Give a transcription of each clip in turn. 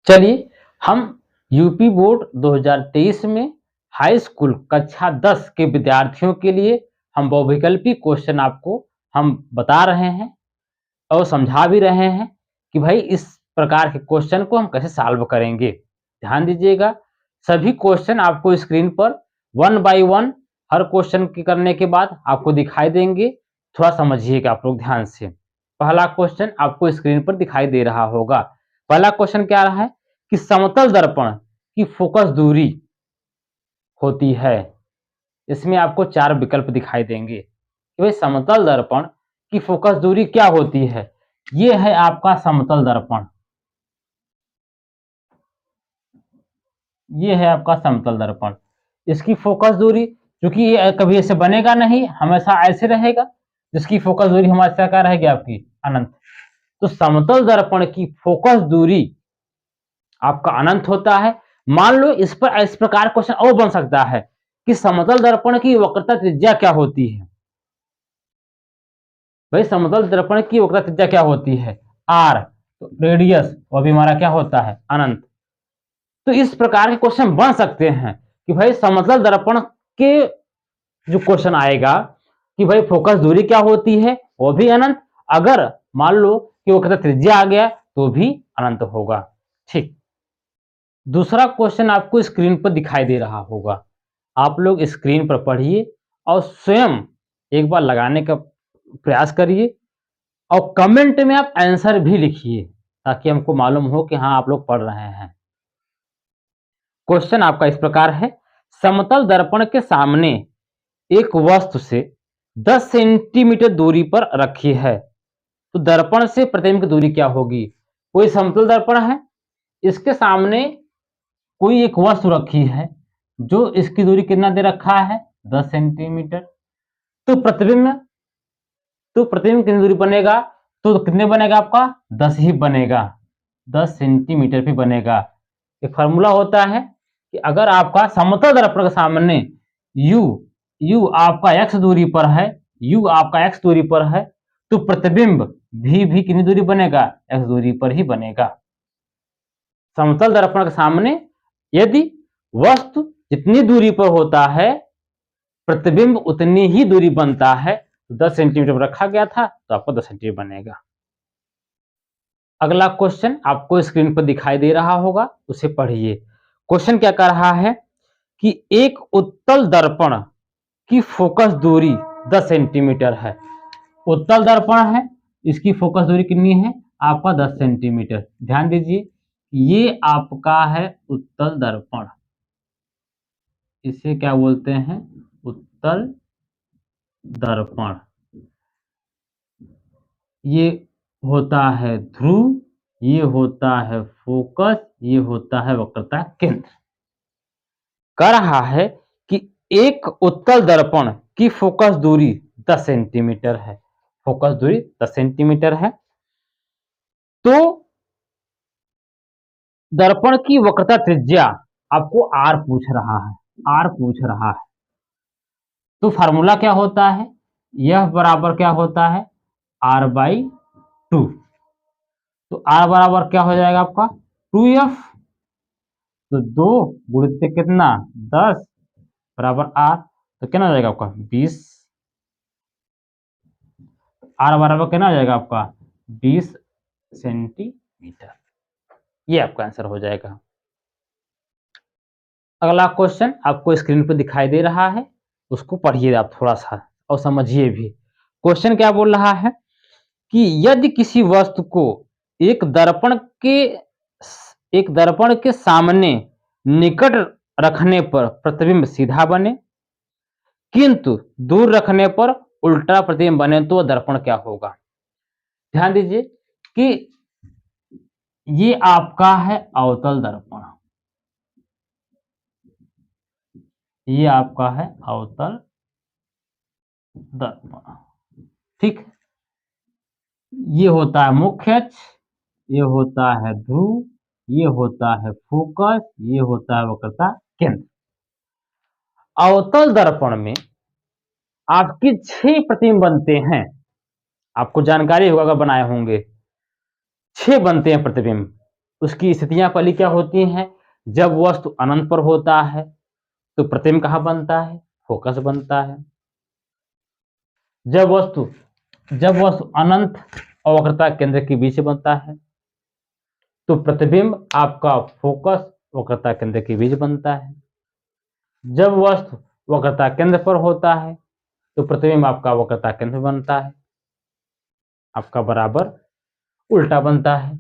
चलिए हम UP board 2023 में हाई स्कूल कक्षा 10 के विद्यार्थियों के लिए हम बहुविकल्पी क्वेश्चन आपको हम बता रहे हैं और समझा भी रहे हैं कि भाई इस प्रकार के क्वेश्चन को हम कैसे सॉल्व करेंगे। ध्यान दीजिएगा, सभी क्वेश्चन आपको स्क्रीन पर one by one her question के करने के बाद आपको दिखाई देंगे। थोड़ा समझिएगा आप लोग ध्यान से। पहला क्वेश्चन आपको स्क्रीन पर दिखाई दे रहा होगा। पहला क्वेश्चन क्या रहा है कि समतल दर्पण की फोकस दूरी होती है। इसमें आपको 4 विकल्प दिखाई देंगे कि भाई समतल दर्पण की फोकस दूरी क्या होती है। ये है आपका समतल दर्पण, ये है आपका समतल दर्पण। इसकी फोकस दूरी, क्योंकि ये कभी ऐसे बनेगा नहीं, हमेशा ऐसे रहेगा, जिसकी फोकस दूरी हमारे साथ क्या रहेगी आपकी अनंत। तो समतल दर्पण की फोकस दूरी आपका अनंत होता है। मान लो इस पर इस प्रकार क्वेश्चन और बन सकता है कि समतल दर्पण की वक्रता त्रिज्या क्या होती है। भाई समतल दर्पण की वक्रता त्रिज्या क्या होती है, आर, तो रेडियस वो भी हमारा क्या होता है अनंत। तो इस प्रकार के क्वेश्चन बन सकते हैं कि भाई समतल दर्पण के जो क्वेश्चन आएगा कि भाई फोकस दूरी क्या होती है, वो भी अनंत। अगर मान लो कि वक्रता त्रिज्या आ गया तो भी अनंत होगा। ठीक, दूसरा क्वेश्चन आपको स्क्रीन पर दिखाई दे रहा होगा। आप लोग स्क्रीन पर पढ़िए और स्वयं एक बार लगाने का प्रयास करिए और कमेंट में आप आंसर भी लिखिए ताकि हमको मालूम हो कि हाँ आप लोग पढ़ रहे हैं। क्वेश्चन आपका इस प्रकार है, समतल दर्पण के सामने एक वस्तु से 10 सेंटीमीटर दूरी पर रखी है, तो दर्पण से प्रतिबिंब की दूरी क्या होगी। कोई समतल दर्पण है, इसके सामने कोई एक वस्तु रखी है जो इसकी दूरी कितना दे रखा है 10 सेंटीमीटर। तो प्रतिबिंब कितनी दूरी बनेगा, तो कितने बनेगा आपका 10 ही बनेगा, 10 सेंटीमीटर भी बनेगा। एक फार्मूला होता है कि अगर आपका समतल दर्पण के सामने u आपका x दूरी पर है, u आपका x दूरी पर है, तो प्रतिबिंब भी कितनी दूरी बनेगा, x दूरी पर ही बनेगा। समतल दर्पण के सामने यदि वस्तु जितनी दूरी पर होता है प्रतिबिंब उतनी ही दूरी बनता है। 10 सेंटीमीटर पर रखा गया था तो आपको 10 सेंटीमीटर बनेगा। अगला क्वेश्चन आपको स्क्रीन पर दिखाई दे रहा होगा, उसे पढ़िए। क्वेश्चन क्या कह रहा है कि एक उत्तल दर्पण की फोकस दूरी 10 सेंटीमीटर है। उत्तल दर्पण है, इसकी फोकस दूरी कितनी है आपका 10 सेंटीमीटर। ध्यान दीजिए, ये आपका है उत्तल दर्पण, इसे क्या बोलते हैं उत्तल दर्पण। ये होता है ध्रुव, ये होता है फोकस, ये होता है वक्रता केंद्र। कह रहा है कि एक उत्तल दर्पण की फोकस दूरी 10 सेंटीमीटर है, फोकस दूरी 10 सेंटीमीटर है। तो दर्पण की वक्रता त्रिज्या आपको आर पूछ रहा है, आर पूछ रहा है। तो फार्मूला क्या होता है, यह बराबर क्या होता है r/2। तो r बराबर क्या हो जाएगा आपका 2f, तो 2 गुणित कितना 10 बराबर r, तो कितना हो जाएगा आपका 20। r बराबर कितना हो जाएगा आपका 20 सेंटीमीटर। ये आपका आंसर हो जाएगा। अगला क्वेश्चन आपको स्क्रीन पर दिखाई दे रहा है, उसको पढ़िए आप थोड़ा सा और समझिए भी। क्वेश्चन क्या बोल रहा है कि यदि किसी वस्तु को एक दर्पण के सामने निकट रखने पर प्रतिबिंब सीधा बने, किंतु दूर रखने पर उल्टा प्रतिबिंब बने, तो दर्पण क्या होगा। ध्यान दीजिए कि ये आपका है अवतल दर्पण, ये आपका है अवतल दर्पण। ठीक, ये होता है मुख्य अक्ष, ये होता है ध्रुव, ये होता है फोकस, ये होता है वक्रता केंद्र। अवतल दर्पण में आपके 6 प्रतिबिंब बनते हैं, आपको जानकारी होगा अगर बनाए होंगे। 6 बनते हैं प्रतिबिंब। उसकी स्थितियां पहली क्या होती हैं? जब वस्तु अनंत पर होता है तो प्रतिबिंब कहाँ बनता है? फोकस बनता है। जब वस्तु अनंत और वक्रता केंद्र के बीच बनता है तो प्रतिबिंब आपका फोकस वक्रता केंद्र के बीच बनता है। जब वस्तु वक्रता केंद्र पर होता है तो प्रतिबिंब आपका वक्रता केंद्र बनता है, आपका बराबर उल्टा बनता है।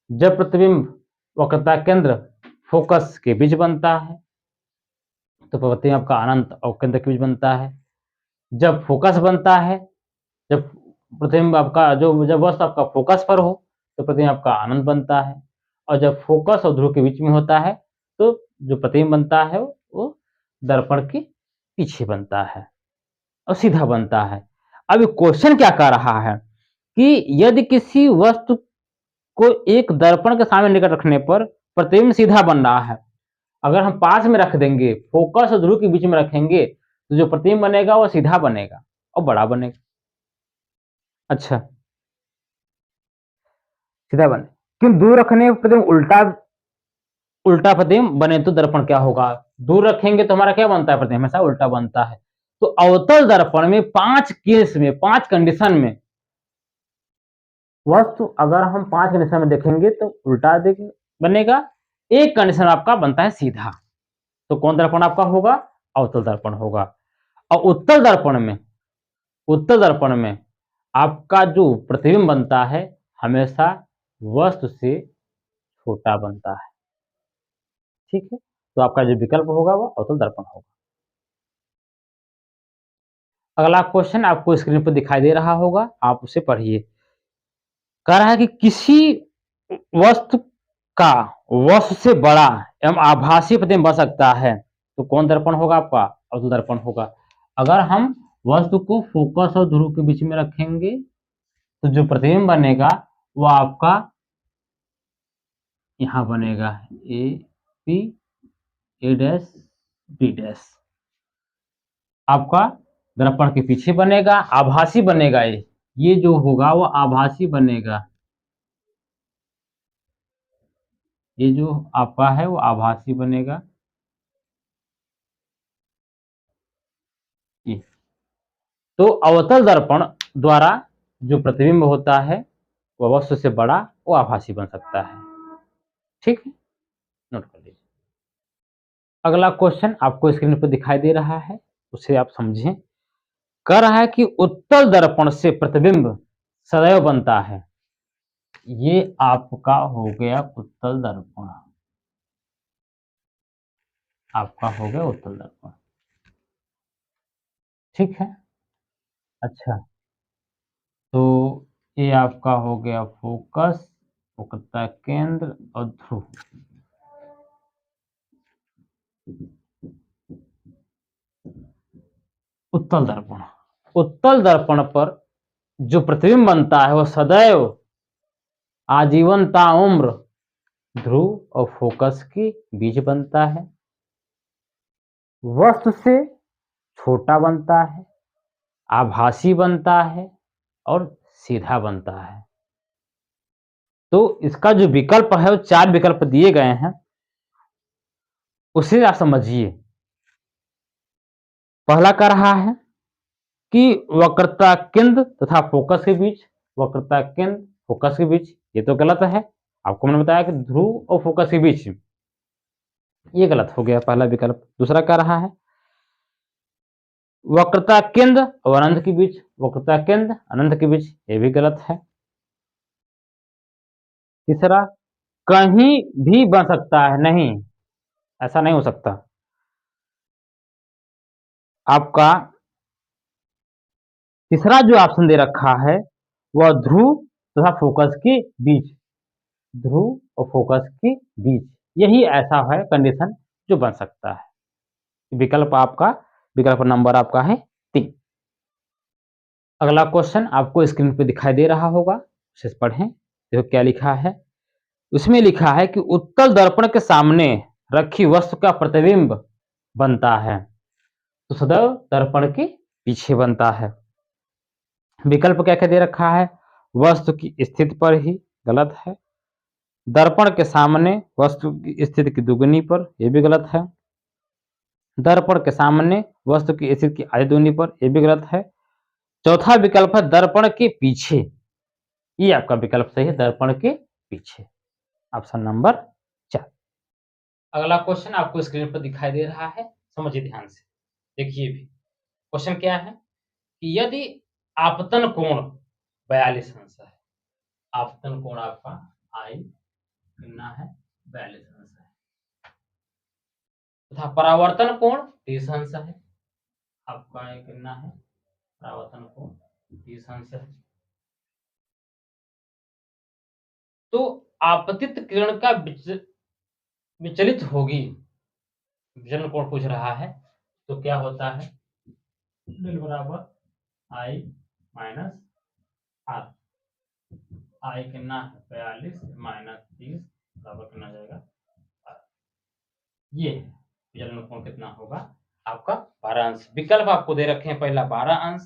जब प्रतिबिंब वक्रता केंद्र फोकस के बीच बनता है तो प्रतिबिंब आपका अनंत और केंद्र के बीच बनता है। जब फोकस बनता है, जब प्रतिबिंब आपका जब वस्तु आपका फोकस पर हो तो प्रतिबिंब आपका अनंत बनता है, और जब फोकस और ध्रुव के बीच में होता है तो जो प्रतिबिंब बनता है वो दर्पण के पीछे बनता है और सीधा बनता है। अब क्वेश्चन क्या कह रहा है कि यदि किसी वस्तु को एक दर्पण के सामने निकट रखने पर प्रतिबिंब सीधा बन रहा है, अगर हम पास में रख देंगे, फोकस और ध्रुव के बीच में रखेंगे तो जो प्रतिबिंब बनेगा वो सीधा बनेगा और बड़ा बनेगा। अच्छा, सीधा बने, क्यों? दूर रखने पर प्रतिबिंब उल्टा प्रतिबिंब बने तो दर्पण क्या होगा? दूर रखेंगे तो हमारा क्या बनता है? प्रतिबिंब हमेशा उल्टा बनता है। तो अवतल दर्पण में 5 केस में, 5 कंडीशन में वस्तु अगर हम 5 कंडीशन में देखेंगे तो उल्टा बनेगा, एक कंडीशन आपका बनता है सीधा। तो कौन दर्पण आपका होगा? अवतल दर्पण होगा। और उत्तल दर्पण में आपका जो प्रतिबिंब बनता है हमेशा वस्तु से छोटा बनता है। ठीक है, तो आपका जो विकल्प होगा वो अवतल दर्पण होगा। अगला क्वेश्चन आपको स्क्रीन पर दिखाई दे रहा होगा, आप उसे पढ़िए। कह रहा है कि किसी वस्तु का वस्तु से बड़ा एवं आभासी प्रतिबिंब बन सकता है तो कौन दर्पण होगा? आपका अवतल दर्पण होगा। अगर हम वस्तु को फोकस और ध्रुव के बीच में रखेंगे तो जो प्रतिबिंब बनेगा वो आपका यहां बनेगा, A P A dash B dash, आपका दर्पण के पीछे बनेगा, आभासी बनेगा। ये जो होगा वो आभासी बनेगा, ये जो आपका है वो आभासी बनेगा। ये तो अवतल दर्पण द्वारा जो प्रतिबिंब होता है वह वस्तु से बड़ा, वो आभासी बन सकता है। ठीक है, नोट कर लीजिए। अगला क्वेश्चन आपको स्क्रीन पर दिखाई दे रहा है, उसे आप समझें। कह रहा है कि उत्तल दर्पण से प्रतिबिंब सदैव बनता है। ये आपका हो गया उत्तल दर्पण, आपका हो गया उत्तल दर्पण। ठीक है, अच्छा, तो ये आपका हो गया फोकस, वक्रता केंद्र और ध्रुव। उत्तल दर्पण, उत्तल दर्पण पर जो प्रतिबिंब बनता है वो सदैव आजीवन ताउम्र ध्रुव और फोकस के बीच बनता है, वस्तु से छोटा बनता है, आभासी बनता है और सीधा बनता है। तो इसका जो विकल्प है वो 4 विकल्प दिए गए हैं, उसे आप समझिए। पहला कह रहा है कि वक्रता केंद्र तथा फोकस के बीच, वक्रता केंद्र फोकस के बीच, ये तो गलत है। आपको मैंने बताया कि ध्रुव और फोकस के बीच, ये गलत हो गया पहला विकल्प। दूसरा कह रहा है वक्रता केंद्र और अनंत के बीच, वक्रता केंद्र अनंत के बीच, ये भी गलत है। तीसरा, कहीं भी बन सकता है, नहीं, ऐसा नहीं हो सकता। आपका तीसरा जो ऑप्शन दे रखा है वह ध्रुव तथा फोकस के बीच, ध्रुव और फोकस के बीच, यही ऐसा है कंडीशन जो बन सकता है। विकल्प आपका, विकल्प नंबर आपका है 3। अगला क्वेश्चन आपको स्क्रीन पे दिखाई दे रहा होगा, उसे पढ़ें। देखो क्या लिखा है, उसमें लिखा है कि उत्तल दर्पण के सामने रखी वस्तु का प्रतिबिंब बनता है तो सदैव दर्पण के पीछे बनता है। विकल्प क्या क्या दे रखा है? वस्तु की स्थिति पर ही, गलत है। दर्पण के सामने वस्तु की स्थिति की दुगुनी पर, ये भी गलत है। दर्पण के सामने वस्तु की स्थिति की आधी दुगुनी पर, ये भी गलत है। चौथा विकल्प है दर्पण के पीछे, ये आपका विकल्प सही है, दर्पण के पीछे, ऑप्शन नंबर 4। अगला क्वेश्चन आपको स्क्रीन पर दिखाई दे रहा है, समझिए ध्यान से, देखिए भी क्वेश्चन क्या है कि यदि आपतन कोण 42 अंश है, आपतन कोण आपका आई कितना है 42 अंश है, तथा परावर्तन कोण 30 अंश है, आपका ये कितना है परावर्तन कोण 30 अंश है। तो आपतित किरण का विचलित होगी, विचलन कोण पूछ रहा है, तो क्या होता है डेल बराबर आई माइनस आर, आई कितना है 42 माइनस 30 बराबर कितना जाएगा, ये विचलन कोण कितना होगा आपका 12 अंश। विकल्प आपको दे रखे हैं, पहला 12 अंश,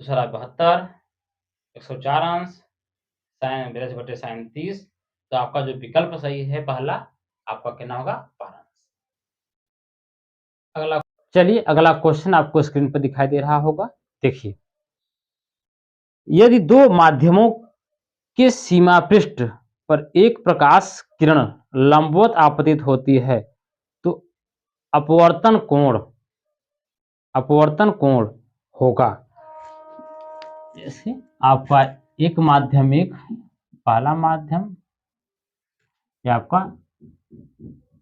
दूसरा 72, 104 अंश, साइन 42/sin30, तो आपका जो विकल्प सही है पहला, आपका कितना होगा 12 अंश। अगला चलिए, अगला क्वेश्चन आपको स्क्रीन पर दिखाई दे रहा होगा, देखिए यदि दो माध्यमों के सीमा पृष्ठ पर एक प्रकाश किरण लंबवत आपतित होती है तो अपवर्तन होगा, जैसे आपका एक माध्यम, एक पहला माध्यम या आपका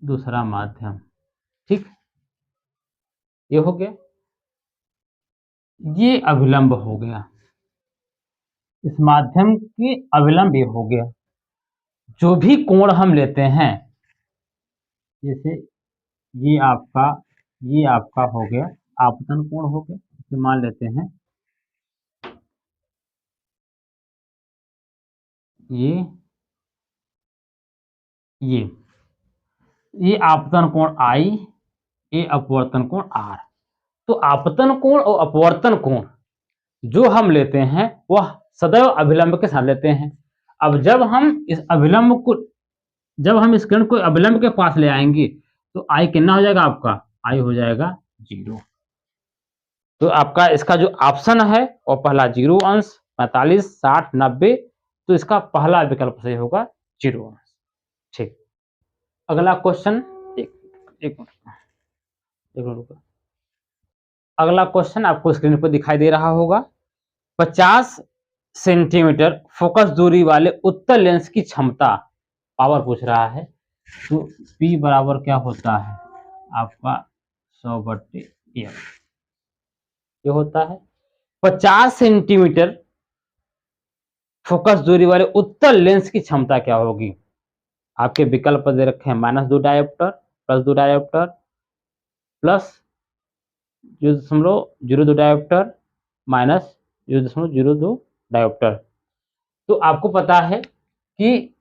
दूसरा माध्यम, ठीक, ये हो गया, ये अभिलंब हो गया, इस माध्यम के अविलंब ये हो गया। जो भी कोण हम लेते हैं, जैसे ये आपका हो गया आपतन कोण हो गया, इसे मान लेते हैं ये आपतन कोण आई, ये अपवर्तन कोण आर। तो आपतन कोण और अपवर्तन कोण जो हम लेते हैं वह सदैव अभिलंब के साथ लेते हैं। अब जब हम इस किरण को अभिलंब के पास ले आएंगे तो आई कितना हो जाएगा, आपका आई हो जाएगा 0। तो आपका इसका जो ऑप्शन है वो पहला 0 अंश, 45, 60, 90, तो इसका पहला विकल्प सही होगा 0 अंश, ठीक। अगला क्वेश्चन, एक मिनट, अगला क्वेश्चन आपको स्क्रीन पर दिखाई दे रहा होगा, 50 सेंटीमीटर फोकस दूरी वाले उत्तल लेंस की क्षमता पावर पूछ रहा है, तो P बराबर क्या होता है आपका 100/f, ये होता है 50 सेंटीमीटर फोकस दूरी वाले उत्तल लेंस की क्षमता क्या होगी। आपके विकल्प दे रखे हैं -2 डायोप्टर, +2 डायोप्टर, +0.02 डायोप्टर, -0.02 डायोप्टर। तो आपको पता है कि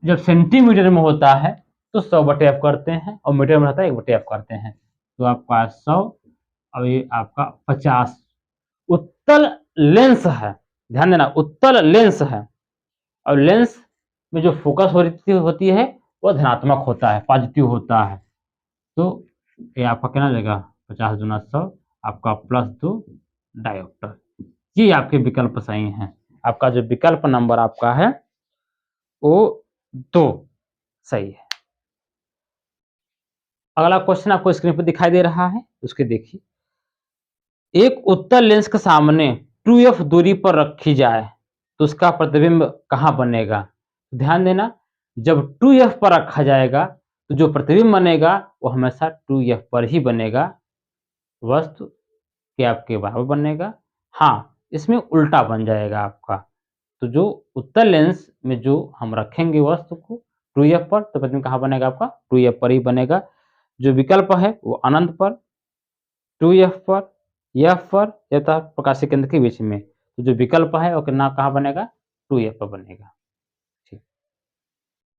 जब सेंटीमीटर में होता है तो 100/f करते हैं और मीटर में रहता है 1/f करते हैं, तो आपका 100 और ये आपका 50 उत्तल लेंस है, ध्यान देना उत्तल लेंस है, और लेंस में जो फोकस होती है वो धनात्मक होता है, पॉजिटिव होता है, तो ये आपका कितना जाएगा 50 × 100 आपका +2 डायोप्टर। ये आपके विकल्प सही हैं। आपका जो विकल्प नंबर आपका है वो 2 सही है। अगला क्वेश्चन आपको स्क्रीन पर दिखाई दे रहा है, उसके देखिए, एक उत्तल लेंस के सामने 2f दूरी पर रखी जाए तो उसका प्रतिबिंब कहाँ बनेगा। ध्यान देना, जब 2f पर रखा जाएगा तो जो प्रतिबिंब बनेगा वो हमेशा 2f पर ही बनेगा, वस्तु के आपके बराबर बनेगा। हाँ, इसमें उल्टा बन जाएगा आपका, तो जो उत्तल लेंस में जो हम रखेंगे वस्तु को 2f पर, तो प्रतिबिंब कहाँ बनेगा आपका 2f पर ही बनेगा। जो विकल्प है वो अनंत पर, 2f पर, f पर, तथा प्रकाशीय केंद्र के बीच में, तो जो विकल्प है वो कितना कहाँ बनेगा 2f पर बनेगा।